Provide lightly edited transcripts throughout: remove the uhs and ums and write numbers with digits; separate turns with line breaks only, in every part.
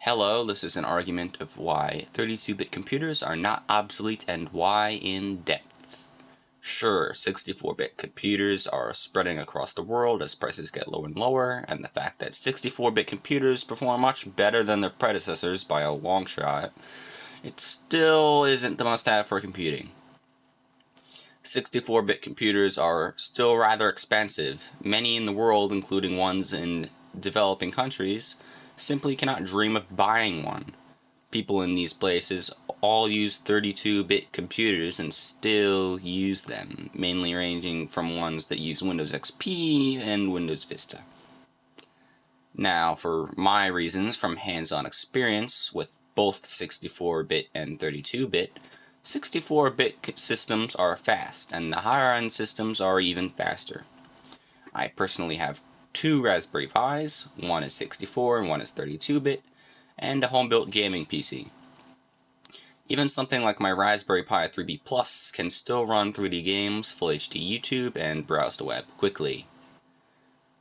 Hello, this is an argument of why 32-bit computers are not obsolete and why in depth. Sure, 64-bit computers are spreading across the world as prices get lower and lower, and the fact that 64-bit computers perform much better than their predecessors by a long shot, it still isn't the must-have for computing. 64-bit computers are still rather expensive. Many in the world, including ones in developing countries, simply cannot dream of buying one. People in these places all use 32-bit computers and still use them, mainly ranging from ones that use Windows XP and Windows Vista. Now, for my reasons from hands-on experience with both 64-bit and 32-bit, 64-bit systems are fast, and the higher-end systems are even faster. I personally have two Raspberry Pis, one is 64 and one is 32-bit, and a home-built gaming PC. Even something like my Raspberry Pi 3B Plus can still run 3D games, Full HD YouTube, and browse the web quickly.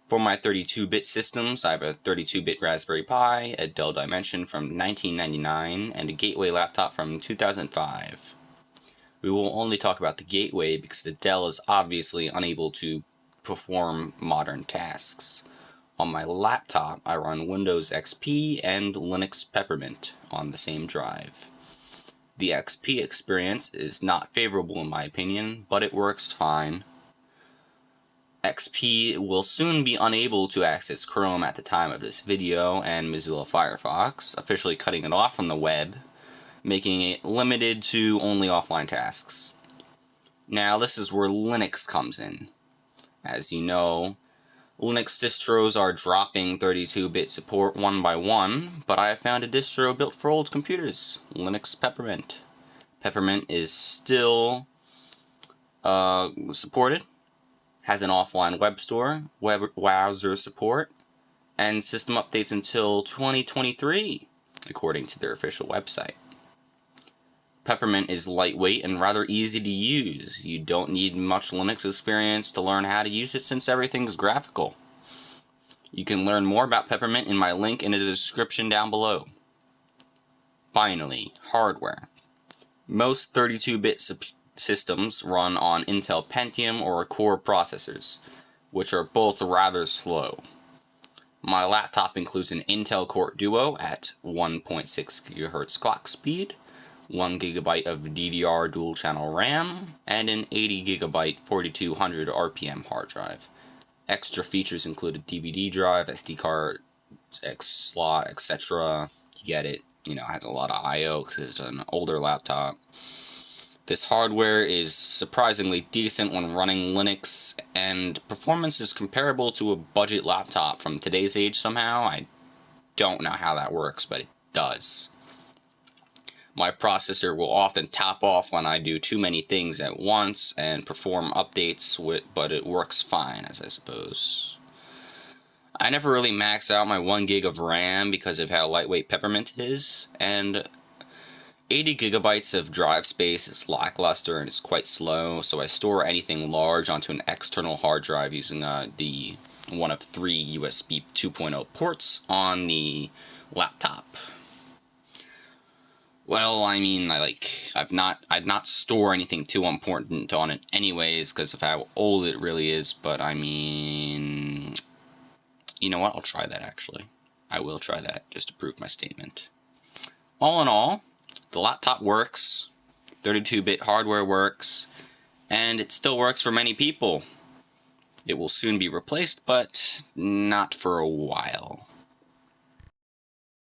For my 32-bit systems, I have a 32-bit Raspberry Pi, a Dell Dimension from 1999, and a Gateway laptop from 2005. We will only talk about the Gateway because the Dell is obviously unable to perform modern tasks. On my laptop, I run Windows XP and Linux Peppermint on the same drive. The XP experience is not favorable in my opinion, but it works fine. XP will soon be unable to access Chrome at the time of this video, and Mozilla Firefox, officially cutting it off from the web, making it limited to only offline tasks. Now this is where Linux comes in. As you know, Linux distros are dropping 32-bit support one by one, but I have found a distro built for old computers, Linux Peppermint. Peppermint is still supported, has an offline web store, web browser support, and system updates until 2023, according to their official website. Peppermint is lightweight and rather easy to use. You don't need much Linux experience to learn how to use it since everything's graphical. You can learn more about Peppermint in my link in the description down below. Finally, hardware. Most 32-bit systems run on Intel Pentium or Core processors, which are both rather slow. My laptop includes an Intel Core Duo at 1.6 GHz clock speed, 1 GB of DDR dual-channel RAM, and an 80 GB 4200 RPM hard drive. Extra features include a DVD drive, SD card, X slot, etc. You get it. It has a lot of I/O because it's an older laptop. This hardware is surprisingly decent when running Linux, and performance is comparable to a budget laptop from today's age somehow. I don't know how that works, but it does. My processor will often top off when I do too many things at once and perform updates, but it works fine, as I suppose. I never really max out my 1 gig of RAM because of how lightweight Peppermint is, and 80 gigabytes of drive space is lackluster and is quite slow, so I store anything large onto an external hard drive using the one of 3 USB 2.0 ports on the laptop. Well, I'd not store anything too important on it anyways because of how old it really is, but you know what, I'll try that actually. I will try that just to prove my statement. All in all, the laptop works, 32-bit hardware works, and it still works for many people. It will soon be replaced, but not for a while.